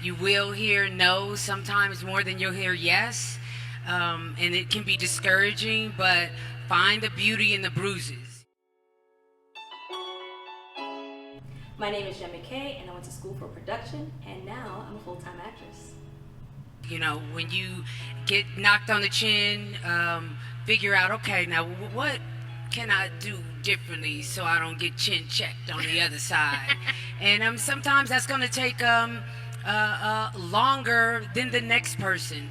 You will hear no sometimes more than you'll hear yes, and it can be discouraging, but find the beauty in the bruises. My name is Jenn Mckay, and I went to school for production, and now I'm a full-time actress. You know, when you get knocked on the chin, figure out, okay, now what can I do differently so I don't get chin checked on the other side? And sometimes that's going to take longer than the next person.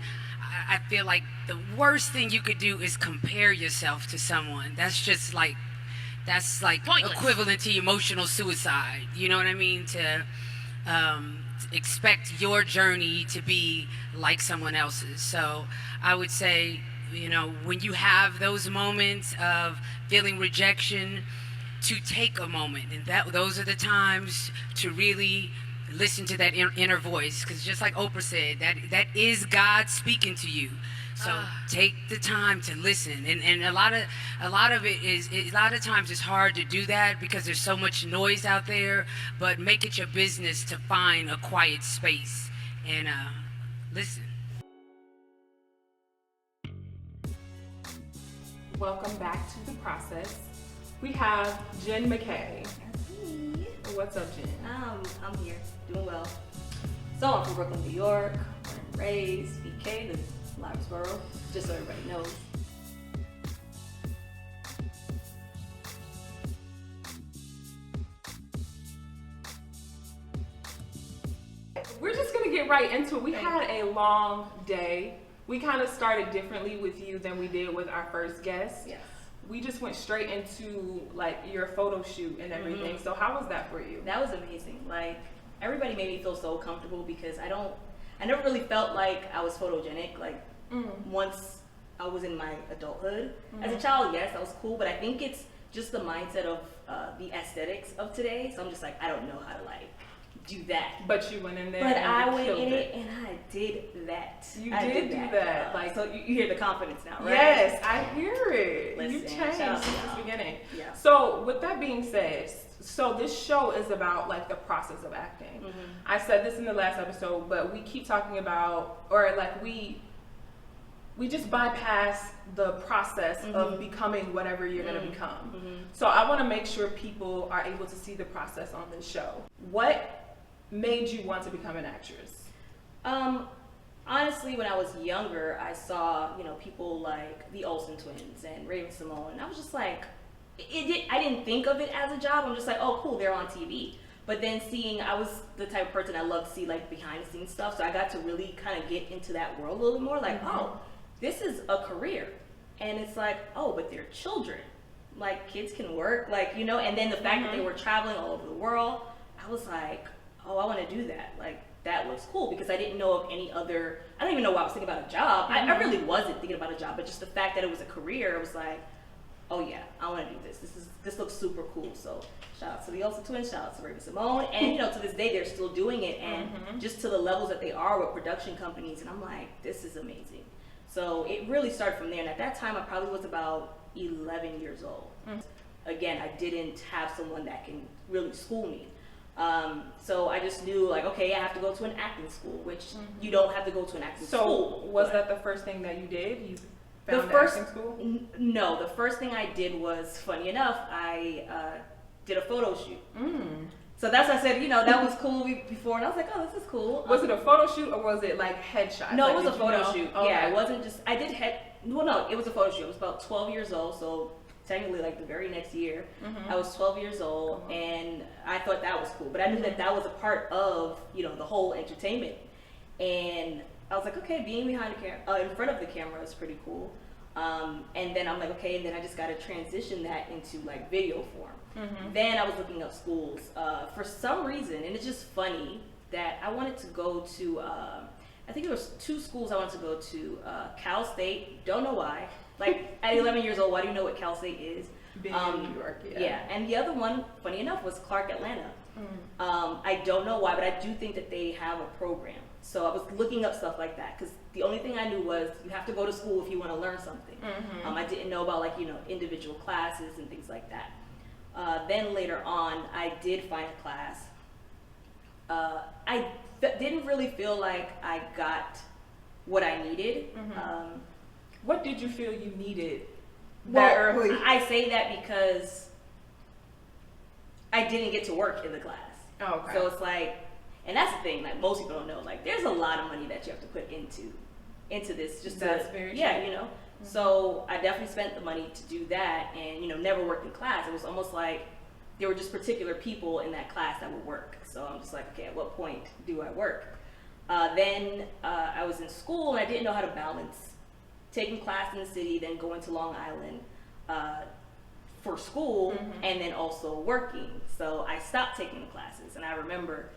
I feel like the worst thing you could do is compare yourself to someone. That's like Pointless. Equivalent to emotional suicide. You know what I mean? To expect your journey to be like someone else's. So I would say, you know, when you have those moments of feeling rejection, to take a moment, and those are the times to really listen to that inner voice, because just like Oprah said, that is God speaking to you. So take the time to listen, and a lot of times it's hard to do that because there's so much noise out there. But make it your business to find a quiet space and listen. Welcome back to The Process. We have Jenn Mckay. That's me. What's up, Jenn? I'm here, doing well. So I'm from Brooklyn, New York, born and raised, BK, the Liversboro, just so everybody knows. We're just gonna get right into it. We had a long day. We kind of started differently with you than we did with our first guest. Yes. We just went straight into like your photo shoot and everything. So how was that for you? That was amazing. Like, everybody made me feel so comfortable because I never really felt like I was photogenic. Like, once I was in my adulthood. As a child, yes, that was cool, but I think it's just the mindset of the aesthetics of today. So I'm just like, I don't know how to like do that. But you went in there. But and I you went killed in it and I did that. I did do that. Like, so you hear the confidence now, right? Yes, I hear it. Listen, You changed shout out since to y'all. the beginning. Yeah. So with that being said, so this show is about like the process of acting. I said this in the last episode, but we keep talking about, or like we just bypass the process of becoming whatever you're going to become. So I want to make sure people are able to see the process on this show. What made you want to become an actress? Honestly, when I was younger, I saw, you know, people like the Olsen twins and Raven-Symoné, and I was just like, I didn't think of it as a job. I'm just like, oh, cool, they're on TV. But then I was the type of person I love to see like behind the scenes stuff, so I got to really kind of get into that world a little bit more. Like, oh, this is a career, and it's like, oh, but they're children. Like, kids can work, like, you know. And then the fact that they were traveling all over the world, I was like, oh, I want to do that. Like, that looks cool, because I didn't know of any other. I don't even know why I was thinking about a job. I really wasn't thinking about a job, but just the fact that it was a career, I was like, oh yeah, I want to do this. This looks super cool. So shout out to the Olsen twins, shout out to Raven-Symoné, and you know, to this day they're still doing it, and just to the levels that they are with production companies, and I'm like, this is amazing. So it really started from there, and at that time I probably was about 11 years old. Again, I didn't have someone that can really school me. So I just knew, like, okay, I have to go to an acting school, which you don't have to go to an acting school. So was that the first thing that you did? You found acting school? No, the first thing I did was, funny enough, I did a photo shoot. So that's why I said, you know, that was cool before, and I was like, oh, this is cool. Was it a photo shoot or was it like headshot? No, like, it was a photo shoot. Okay. Yeah, it wasn't just, I did no, it was a photo shoot. I was about 12 years old, so technically like the very next year. I was 12 years old, and I thought that was cool, but I knew that that was a part of, you know, the whole entertainment. And I was like, okay, being behind the camera, in front of the camera is pretty cool. And then I'm like, okay, and then I just got to transition that into like video form. Then I was looking up schools for some reason, and it's just funny that I wanted to go to, I think there was 2 schools I wanted to go to, Cal State, don't know why. Like, at 11 years old, why do you know what Cal State is? Being in New York, yeah. Yeah, and the other one, funny enough, was Clark Atlanta. I don't know why, but I do think that they have a program. So I was looking up stuff like that, because the only thing I knew was you have to go to school if you want to learn something. I didn't know about, like, you know, individual classes and things like that. Then later on, I did find a class didn't really feel like I got what I needed. What did you feel you needed Well, that early? I say that because I didn't get to work in the class. Oh, okay. So it's like, and that's the thing, like most people don't know, like there's a lot of money that you have to put into this just That's to, very yeah, true. you know. So I definitely spent the money to do that, and never worked in class. It was almost like there were just particular people in that class that would work. So I'm just like, okay, at what point do I work? Then I was in school and I didn't know how to balance taking class in the city, then going to Long Island for school, and then also working. So I stopped taking the classes, and I remember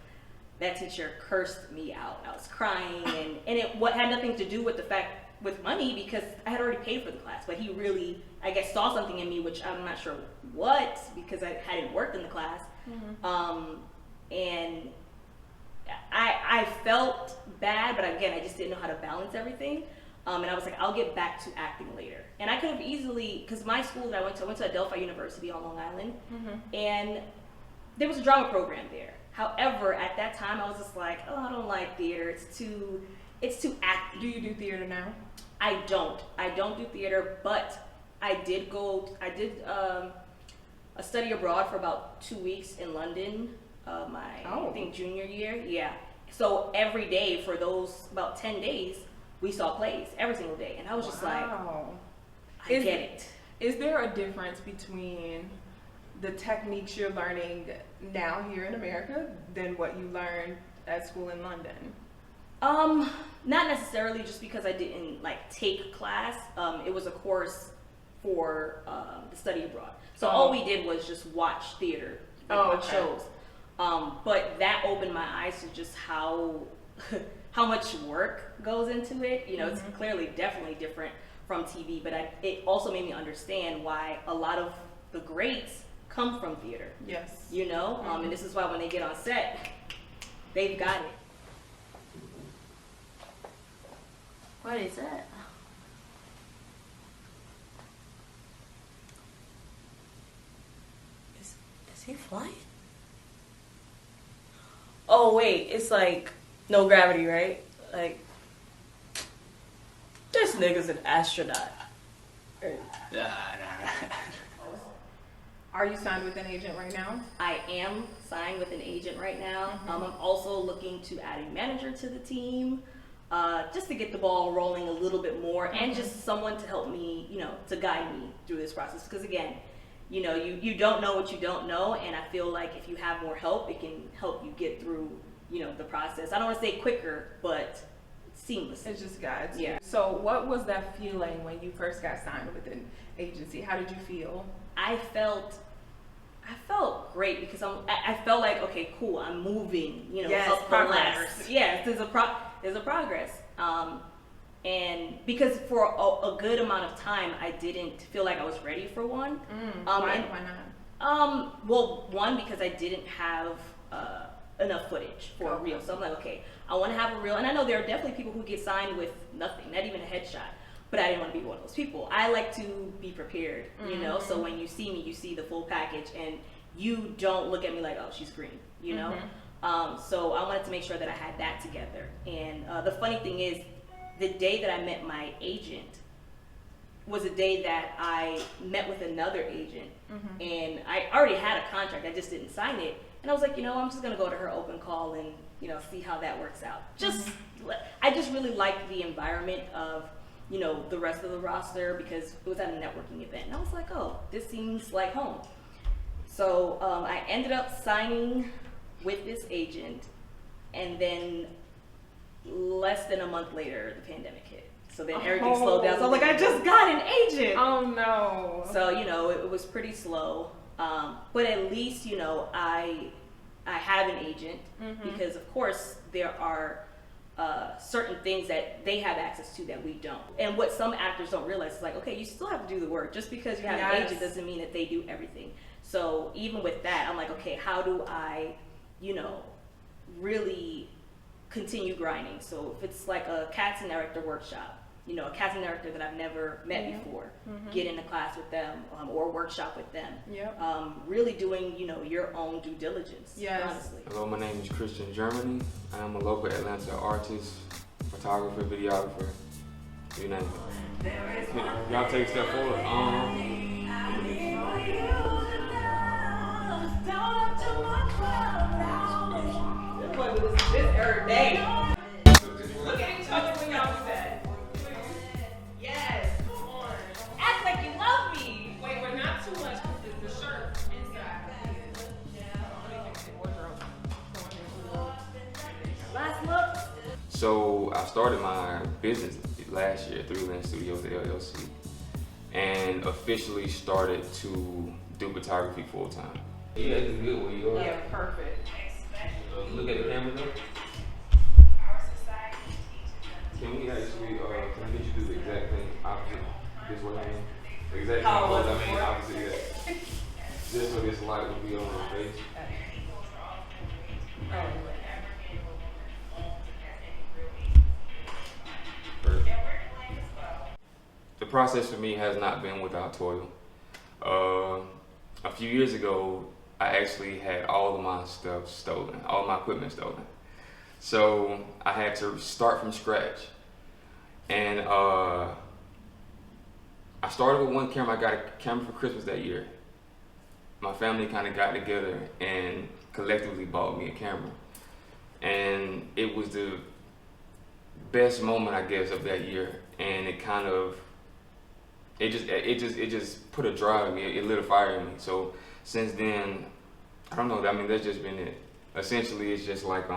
that teacher cursed me out. I was crying, and it had nothing to do with the fact with money, because I had already paid for the class, but he really, I guess, saw something in me, which I'm not sure what, because I hadn't worked in the class. And I felt bad, but again, I just didn't know how to balance everything. And I was like, I'll get back to acting later. And I could have easily, because my school that I went to Adelphi University on Long Island, and there was a drama program there. However, at that time, I was just like, oh, I don't like theater. It's too acting. Do you do theater now? I don't do theater, but I did a study abroad for about 2 weeks in London, I think junior year. Yeah. So every day for those about 10 days, we saw plays every single day. And I was just like, I get it. Is there a difference between the techniques you're learning now here in America than what you learned at school in London? Not necessarily, just because I didn't take class. It was a course for the study abroad. So all we did was just watch theater, watch shows. But that opened my eyes to just how much work goes into it. It's clearly definitely different from TV, but it also made me understand why a lot of the greats come from theater. Yes. And this is why when they get on set, they've got it. What is that? Is he flying? Oh wait, it's like no gravity, right? Like this nigga's an astronaut. Are you signed with an agent right now? I am signed with an agent right now. I'm also looking to add a manager to the team, just to get the ball rolling a little bit more, and just someone to help me, to guide me through this process. Because again, you don't know what you don't know, and I feel like if you have more help, it can help you get through, the process. I don't want to say quicker, but seamless. It just guides you. Yeah. So what was that feeling when you first got signed with an agency? How did you feel? I felt great, because I felt like, okay, cool, I'm moving, up the ladder. Yes, there's a progress. And because for a good amount of time, I didn't feel like I was ready for one. Why not? Well, one, because I didn't have enough footage for a reel. So I'm like, okay, I want to have a reel. And I know there are definitely people who get signed with nothing, not even a headshot. But I didn't want to be one of those people. I like to be prepared, so when you see me, you see the full package, and you don't look at me like, oh, she's green, So I wanted to make sure that I had that together. And the funny thing is, the day that I met my agent was a day that I met with another agent, and I already had a contract, I just didn't sign it. And I was like, I'm just gonna go to her open call and, see how that works out. I just really liked the environment of, the rest of the roster, because it was at a networking event. And I was like, oh, this seems like home. So I ended up signing with this agent, and then less than a month later, the pandemic hit. So then everything slowed down. So I'm like, I just got an agent. Oh no. So, it was pretty slow. But at least, I have an agent, because of course there are certain things that they have access to that we don't. And what some actors don't realize is like, okay, you still have to do the work. Just because you have an agent doesn't mean that they do everything. So even with that, I'm like, okay, how do I, really continue grinding? So if it's like a casting director workshop, a casting director that I've never met before, get into class with them or workshop with them. Yep. Really doing, your own due diligence, honestly. Hello, my name is Christian Germany. I'm a local Atlanta artist, photographer, videographer, you name it. Y'all take a step forward. This every day. Look at each other when y'all do that. Yes, come on. Act like you love me. Wait, we're not too much because the shirt inside. Last look. So I started my business last year, 3 Land Studios LLC, and officially started to do photography full time. Yeah, it's good where you are. Yeah, perfect. Look at the camera though. Can we actually, can I get you to do the exact thing opposite this way? The exact thing, opposite, yeah. Just so this light will be on your face. Perfect. The process for me has not been without toil. A few years ago, I actually had all of my stuff stolen, all my equipment stolen. So I had to start from scratch. And I started with one camera. I got a camera for Christmas that year. My family kind of got together and collectively bought me a camera. And it was the best moment, I guess, of that year. And it kind of, it just put a drive in me. It lit a fire in me. So since then, I don't know. I mean, that's just been it. Essentially, it's just like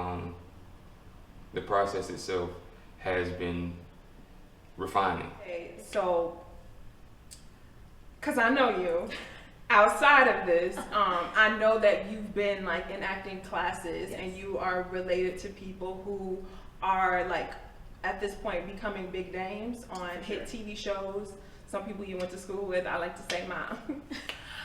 the process itself has been refining. Okay, so, because I know you, outside of this, I know that you've been like in acting classes, and you are related to people who are like at this point becoming big names on hit TV shows. Some people you went to school with. I like to say my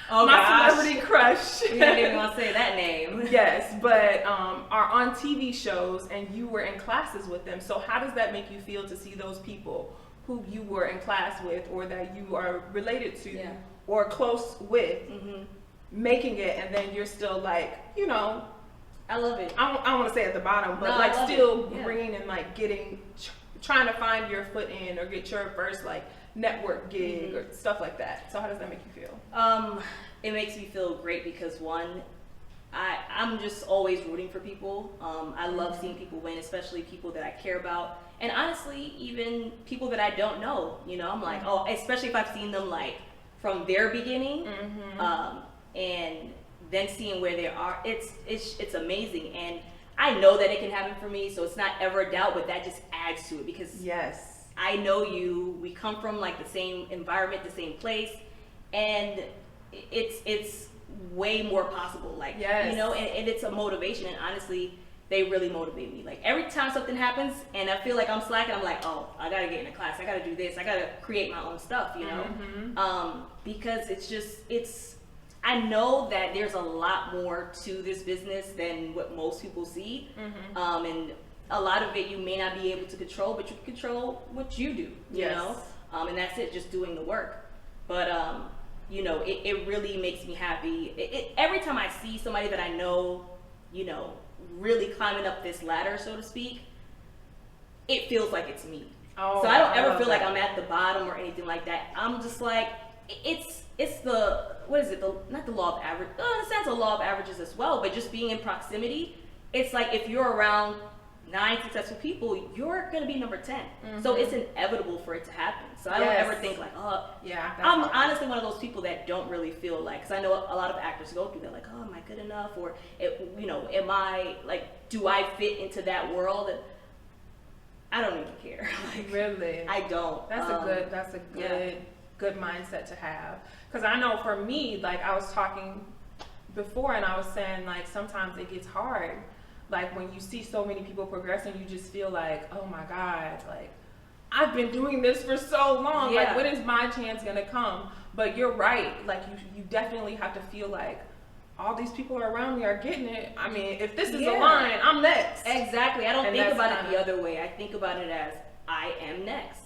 celebrity crush. We didn't even want to say that name. Yes, but are on TV shows, and you were in classes with them. So how does that make you feel to see those people who you were in class with, or that you are related to, or close with, making it, and then you're still like, I love it. I don't want to say at the bottom, but No, like still it. green and like trying to find your foot in or get your first like network gig or stuff like that. So how does that make you feel? It makes me feel great because one, I'm just always rooting for people. I love seeing people win, especially people that I care about. And honestly, even people that I don't know, I'm like, oh, especially if I've seen them like from their beginning, and then seeing where they are, it's amazing. And I know that it can happen for me, so it's not ever a doubt, but that just adds to it because I know you, we come from like the same environment, the same place, and it's way more possible, like, and it's a motivation. And honestly, they really motivate me. Like every time something happens and I feel like I'm slacking, I'm like, oh, I gotta get in a class, I gotta do this, I gotta create my own stuff, because I know that there's a lot more to this business than what most people see, and a lot of it you may not be able to control, but you can control what you do, you know, and that's it, just doing the work. But it really makes me happy. Every time I see somebody that I know, really climbing up this ladder, so to speak, it feels like it's me. So I don't ever feel like I'm at the bottom or anything like that. I'm just like, it's the, what is it? Not the law of average. In a sense, a law of averages as well, but just being in proximity. It's like if you're around 9 successful people, you're gonna be number 10. So it's inevitable for it to happen. So I don't ever think like, I'm honestly one of those people that don't really feel like, because I know a lot of actors go through that, like, oh, am I good enough? Or, am I, like, do I fit into that world? And I don't even care. Like, really? I don't. That's a good mindset to have. Because I know for me, like I was talking before and I was saying like sometimes it gets hard. Like when you see so many people progressing, you just feel like, oh my God, like I've been doing this for so long. Like when is my chance gonna come? But you're right. Like you definitely have to feel like all these people around me are getting it. I mean, if this is a line, I'm next. Exactly. I don't think about it the other way. I think about it as I am next.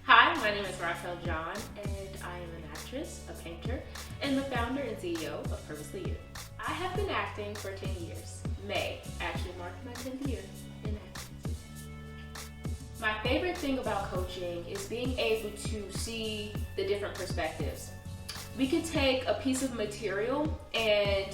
Hi, my name is Raquel John, and I am an actress, a painter, and the founder and CEO of Purposely You. I have been acting for 10 years. May actually marked my 10th year in acting. My favorite thing about coaching is being able to see the different perspectives. We can take a piece of material and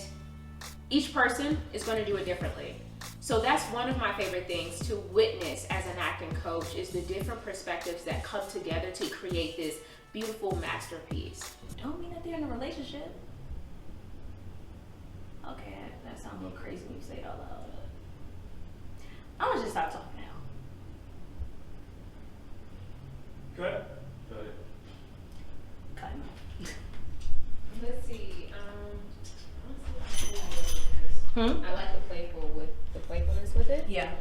each person is going to do it differently. So that's one of my favorite things to witness as an acting coach is the different perspectives that come together to create this beautiful masterpiece. Don't mean that they're in a relationship. Okay, that sounds a little crazy when you say it out loud. I'm gonna just stop talking now. Go ahead. Cut him off. Let's see. Hmm? I like the playfulness with it. Yeah.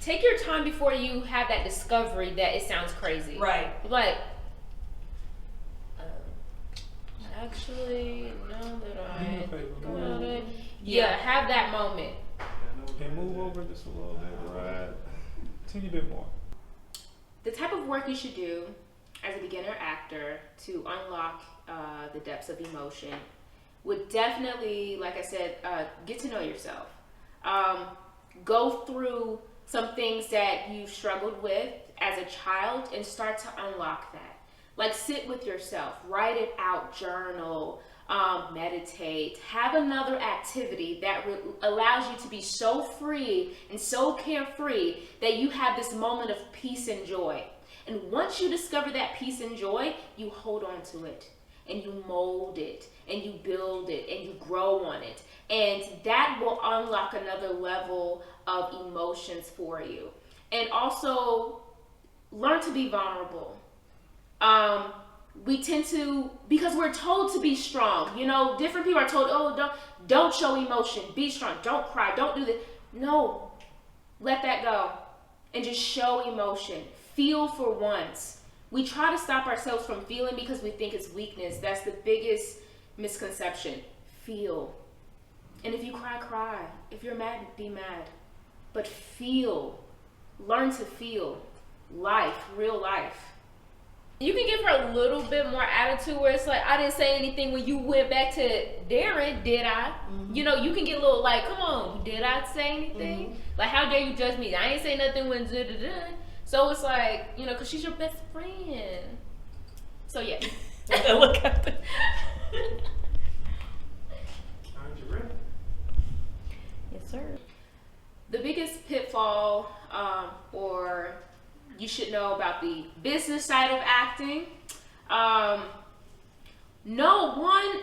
Take your time before you have that discovery that it sounds crazy. Right. Like, actually, now that I go about it, yeah, have that moment. And move over just a little bit, right? Teeny bit more. The type of work you should do as a beginner actor to unlock the depths of emotion would definitely, like I said, get to know yourself. Go through some things that you've struggled with as a child and start to unlock that. Like sit with yourself, write it out, journal, meditate, have another activity that allows you to be so free and so carefree that you have this moment of peace and joy. And once you discover that peace and joy, you hold on to it and you mold it and you build it and you grow on it. And that will unlock another level of emotions for you. And also learn to be vulnerable. We tend to, because we're told to be strong, you know, different people are told, oh, don't show emotion, be strong, don't cry, don't do this. No, let that go and just show emotion. Feel for once. We try to stop ourselves from feeling because we think it's weakness. That's the biggest misconception. Feel. And if you cry, cry. If you're mad, be mad. But feel. Learn to feel. Life, real life. You can give her a little bit more attitude where it's like, I didn't say anything when you went back to Darren, did I? Mm-hmm. You know, you can get a little like, come on, did I say anything? Mm-hmm. Like, how dare you judge me? I ain't say nothing when da-da-da. So it's like, you know, because she's your best friend. So, yeah. Look at that. Aren't you ready? Yes, sir. The biggest pitfall or you should know about the business side of acting. No one,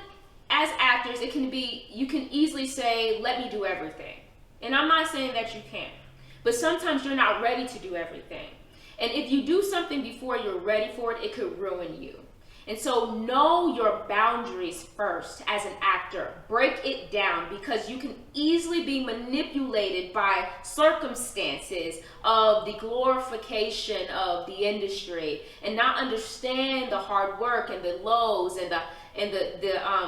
as actors, it can be, you can easily say, let me do everything. And I'm not saying that you can't. But sometimes you're not ready to do everything. And if you do something before you're ready for it, it could ruin you. And so know your boundaries first as an actor. Break it down because you can easily be manipulated by circumstances of the glorification of the industry and not understand the hard work and the lows and the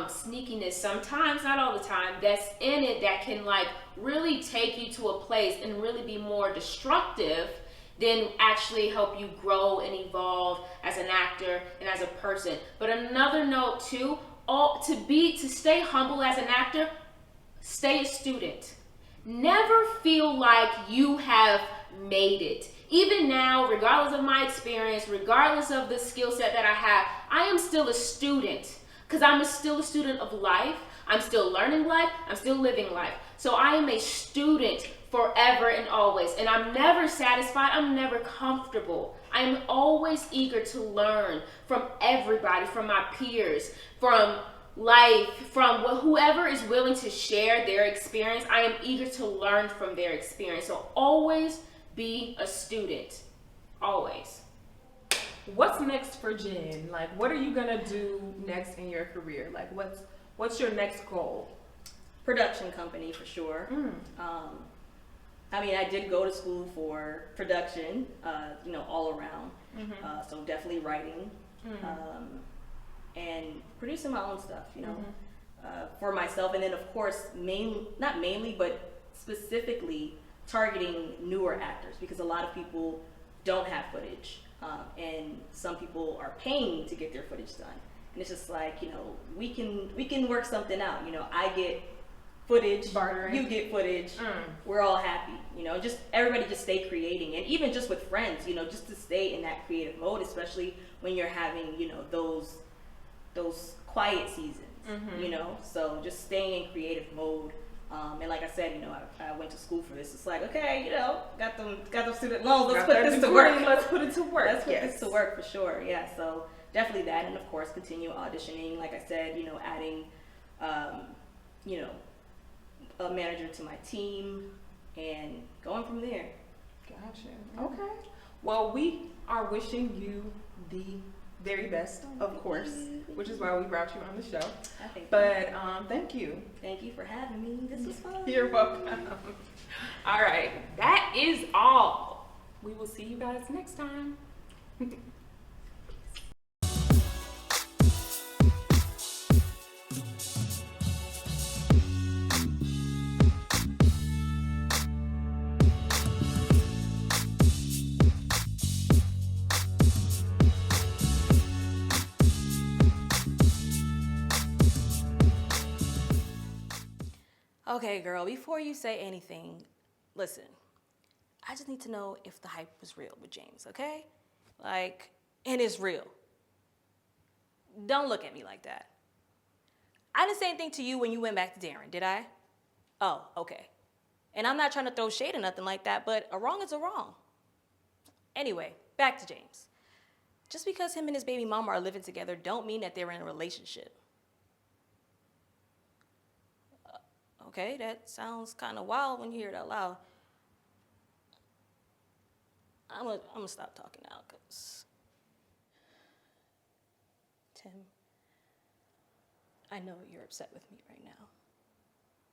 sneakiness sometimes, not all the time, that's in it that can like really take you to a place and really be more destructive than actually help you grow and evolve as an actor and as a person. But another note too, to stay humble as an actor, stay a student. Never feel like you have made it. Even now, regardless of my experience, regardless of the skill set that I have, I am still a student because I'm still a student of life. I'm still learning life. I'm still living life. So I am a student forever and always. And I'm never satisfied. I'm never comfortable. I'm always eager to learn from everybody, from my peers, from life, from whoever is willing to share their experience. I am eager to learn from their experience. So always be a student. Always. What's next for Jenn? Like, what are you gonna do next in your career? Like, what's your next goal? Production company for sure. I mean, I did go to school for production, you know, all around. So definitely writing and producing my own stuff, you know, for myself. And then, of course, not mainly, but specifically targeting newer actors because a lot of people don't have footage. and some people are paying to get their footage done. And it's just like, you know, we can work something out. You know, I get footage, Bartering. you get footage, we're all happy. You know, just everybody just stay creating, and even just with friends, you know, just to stay in that creative mode, especially when you're having, you know, those quiet seasons. You know, so just staying in creative mode. And like I said, you know, I went to school for this. It's like, okay, you know, got them student loans. Let's put this to work. Let's put it to work. Let's put this to work for sure. Yeah. So definitely that, and of course, continue auditioning. Like I said, you know, adding, you know, a manager to my team, and going from there. Gotcha. Okay. Well, we are wishing you the very best, of course, which is why we brought you on the show. But thank you. Thank you for having me. This was fun. You're welcome. All right. That is all. We will see you guys next time. Okay, girl, before you say anything, listen, I just need to know if the hype was real with James, okay? Like, and it's real. Don't look at me like that. I didn't say anything to you when you went back to Darren, did I? Oh, okay. And I'm not trying to throw shade or nothing like that, but a wrong is a wrong. Anyway, back to James. Just because him and his baby mama are living together don't mean that they're in a relationship. Okay, that sounds kind of wild when you hear it out loud. I'm gonna stop talking now, because Tim, I know you're upset with me right now,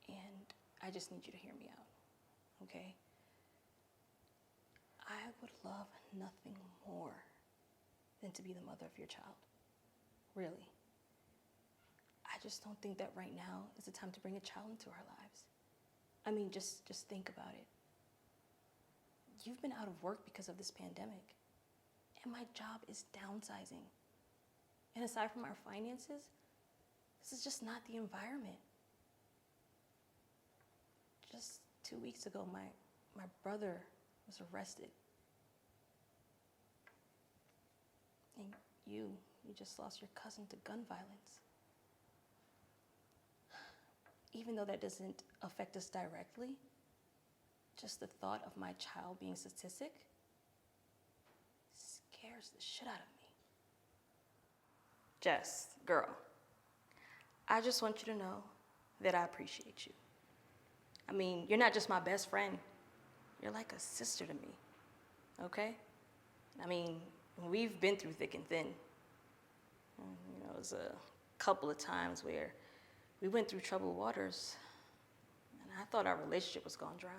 and I just need you to hear me out, okay? I would love nothing more than to be the mother of your child, really. I just don't think that right now is the time to bring a child into our lives. I mean, just think about it. You've been out of work because of this pandemic, and my job is downsizing. And aside from our finances, this is just not the environment. Just 2 weeks ago, my brother was arrested. And you just lost your cousin to gun violence. Even though that doesn't affect us directly, just the thought of my child being a statistic scares the shit out of me. Jess, girl, I just want you to know that I appreciate you. I mean, you're not just my best friend, you're like a sister to me, okay? I mean, we've been through thick and thin. You know, it was a couple of times where we went through troubled waters, and I thought our relationship was gonna drown.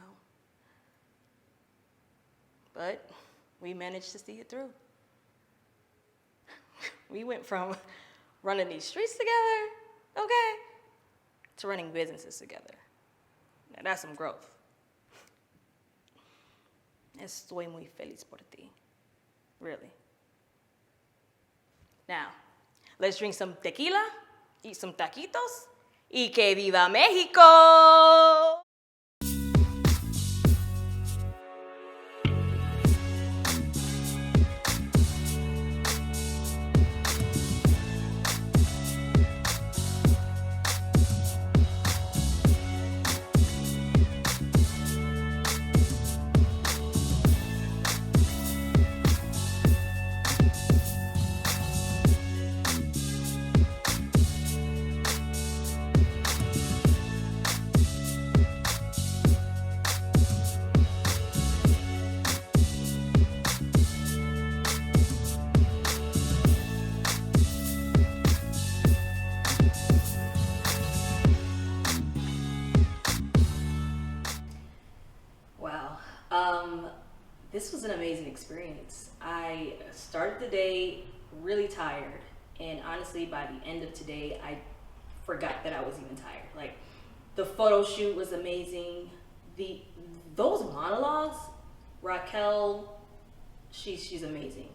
But we managed to see it through. We went from running these streets together, okay, to running businesses together. Now that's some growth. Estoy muy feliz por ti, really. Now, let's drink some tequila, eat some taquitos, y que viva México! This was an amazing experience. I started the day really tired, and honestly, by the end of today, I forgot that I was even tired. Like, the photo shoot was amazing. Those monologues, Raquel, she's amazing.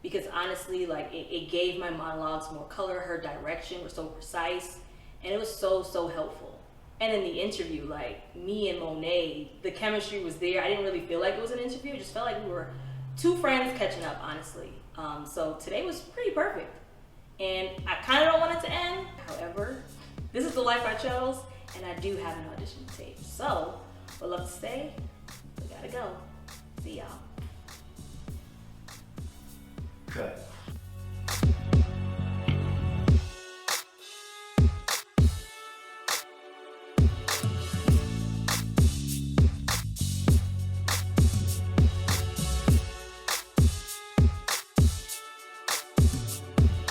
because honestly, like it gave my monologues more color. Her direction was so precise, and it was so helpful. And in the interview, like me and MonA, the chemistry was there. I didn't really feel like it was an interview. It just felt like we were two friends catching up, honestly. So today was pretty perfect. And I kind of don't want it to end. However, this is the life I chose, and I do have an audition tape. So, would love to stay. We gotta go. See y'all. Cut.